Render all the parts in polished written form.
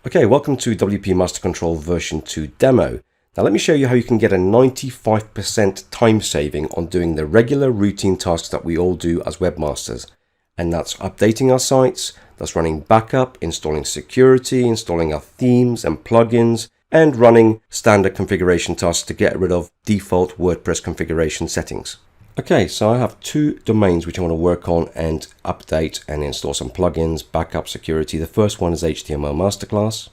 Okay, welcome to WP Master Control version 2 demo. Now let me show you how you can get a 95% time saving on doing the regular routine tasks that we all do as webmasters. And that's updating our sites, that's running backup, installing security, installing our themes and plugins, and running standard configuration tasks to get rid of default WordPress configuration settings. Okay, so I have two domains which I want to work on and update and install some plugins, backup, security. The first one is HTML Masterclass.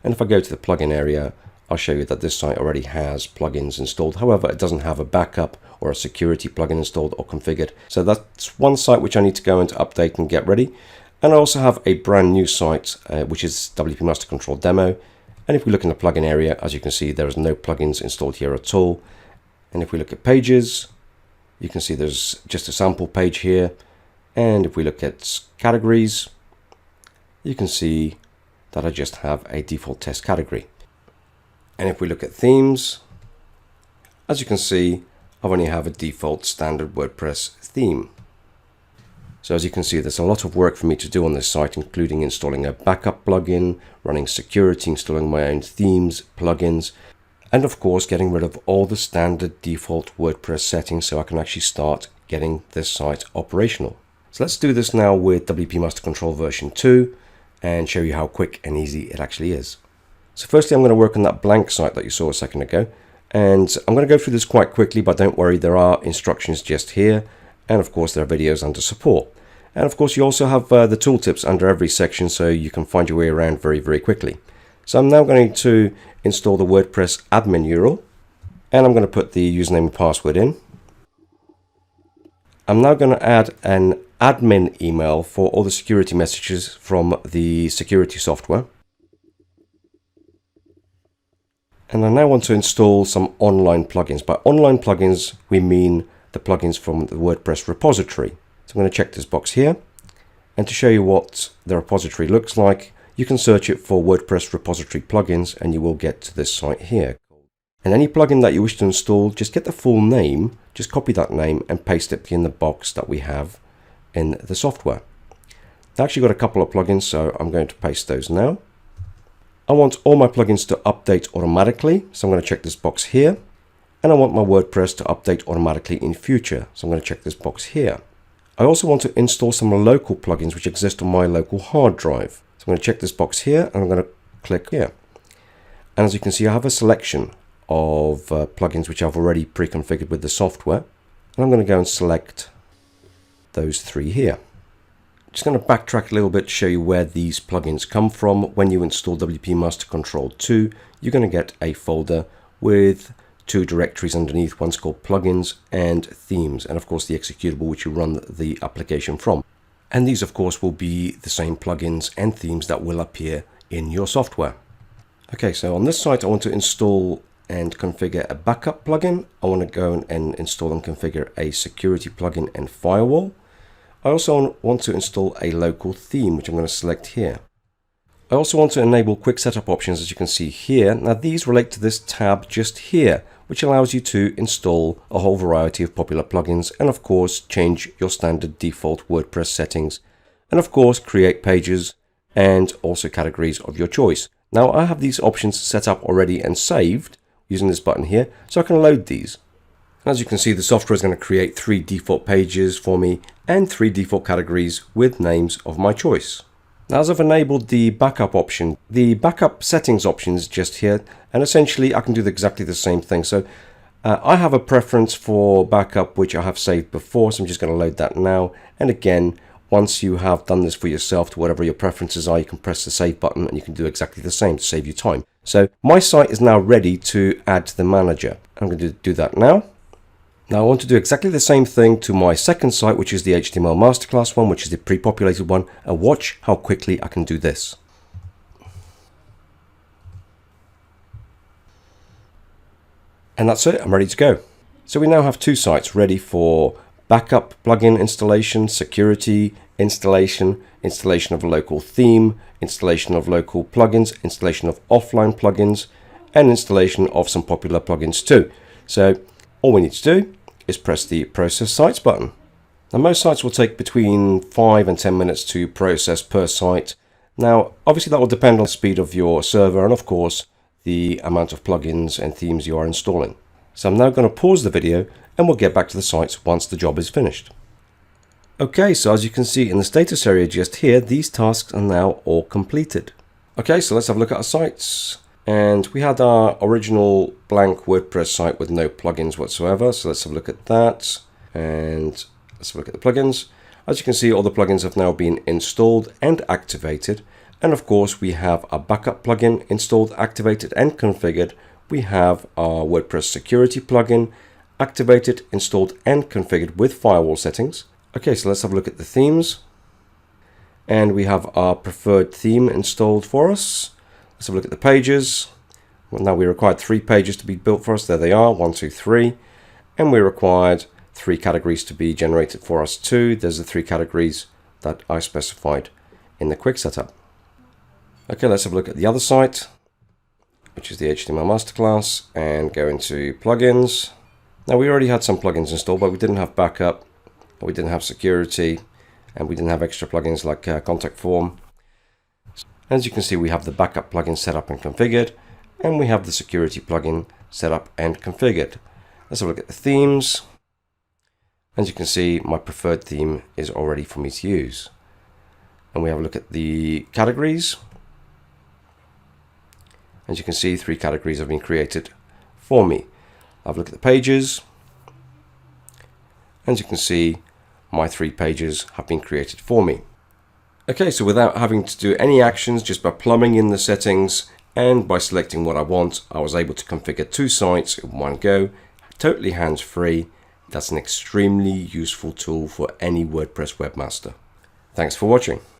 And if I go to the plugin area, I'll show you that this site already has plugins installed. However, it doesn't have a backup or a security plugin installed or configured. So that's one site which I need to go and update and get ready. And I also have a brand new site, which is WP Master Control Demo. And if we look in the plugin area, as you can see, there is no plugins installed here at all. And if we look at pages, you can see there's just a sample page here. And if we look at categories, you can see that I just have a default test category. And if we look at themes, as you can see, I only have a default standard WordPress theme. So as you can see, there's a lot of work for me to do on this site, including installing a backup plugin, running security, installing my own themes, plugins, and of course, getting rid of all the standard default WordPress settings so I can actually start getting this site operational. So let's do this now with WP Master Control version 2 and show you how quick and easy it actually is. So firstly, I'm going to work on that blank site that you saw a second ago. And I'm going to go through this quite quickly, but don't worry, there are instructions just here. And of course, there are videos under support. And of course, you also have the tooltips under every section so you can find your way around very, very quickly. So I'm now going to install the WordPress admin URL, and I'm going to put the username and password in. I'm now going to add an admin email for all the security messages from the security software. And I now want to install some online plugins. By online plugins, we mean the plugins from the WordPress repository. So I'm going to check this box here. And to show you what the repository looks like, you can search it for WordPress repository plugins and you will get to this site here. And any plugin that you wish to install, just get the full name, just copy that name and paste it in the box that we have in the software. I've actually got a couple of plugins, so I'm going to paste those now. I want all my plugins to update automatically, so I'm going to check this box here. And I want my WordPress to update automatically in future, so I'm going to check this box here. I also want to install some local plugins which exist on my local hard drive. So I'm going to check this box here and I'm going to click here. And as you can see, I have a selection of plugins which I've already pre-configured with the software. And I'm going to go and select those three here. Just going to backtrack a little bit to show you where these plugins come from. When you install WP Master Control 2, you're going to get a folder with two directories underneath. One's called plugins and themes, and of course the executable which you run the application from. And these of course will be the same plugins and themes that will appear in your software. Okay, so on this site I want to install and configure a backup plugin. I want to go and install and configure a security plugin and firewall. I also want to install a local theme, which I'm going to select here. I also want to enable quick setup options, as you can see here. Now these relate to this tab just here, which allows you to install a whole variety of popular plugins and of course change your standard default WordPress settings and of course create pages and also categories of your choice. Now I have these options set up already and saved using this button here, so I can load these. As you can see, the software is going to create 3 default pages for me and 3 default categories with names of my choice. Now, as I've enabled the backup option, the backup settings option is just here, and essentially I can do exactly the same thing. So I have a preference for backup which I have saved before, so I'm just going to load that now. And again, once you have done this for yourself to whatever your preferences are, you can press the save button and you can do exactly the same to save you time. So my site is now ready to add to the manager. I'm going to do that now. Now I want to do exactly the same thing to my second site, which is the HTML Masterclass one, which is the pre-populated one, and watch how quickly I can do this. And that's it, I'm ready to go. So we now have 2 sites ready for backup plugin installation, security installation, installation of a local theme, installation of local plugins, installation of offline plugins, and installation of some popular plugins too. So all we need to do is press the Process Sites button. Now most sites will take between 5 and 10 minutes to process per site. Now, obviously that will depend on the speed of your server and of course the amount of plugins and themes you are installing. So I'm now going to pause the video and we'll get back to the sites once the job is finished. Okay, so as you can see in the status area just here, these tasks are now all completed. Okay, so let's have a look at our sites. And we had our original blank WordPress site with no plugins whatsoever. So let's have a look at that. And let's have a look at the plugins. As you can see, all the plugins have now been installed and activated. And of course, we have our backup plugin installed, activated and configured. We have our WordPress security plugin activated, installed and configured with firewall settings. Okay, so let's have a look at the themes. And we have our preferred theme installed for us. Let's have a look at the pages. Well, now we required 3 pages to be built for us. There they are, 1, 2, 3. And we required 3 categories to be generated for us too. There's the 3 categories that I specified in the quick setup. Okay, let's have a look at the other site, which is the HTML masterclass, and go into plugins. Now we already had some plugins installed, but we didn't have backup, we didn't have security, and we didn't have extra plugins like contact form. As you can see, we have the backup plugin set up and configured, and we have the security plugin set up and configured. Let's have a look at the themes. As you can see, my preferred theme is all ready for me to use. And we have a look at the categories. As you can see, 3 categories have been created for me. Have a look at the pages. As you can see, my 3 pages have been created for me. Okay, so without having to do any actions, just by plumbing in the settings and by selecting what I want, I was able to configure 2 sites in one go, totally hands-free. That's an extremely useful tool for any WordPress webmaster. Thanks for watching.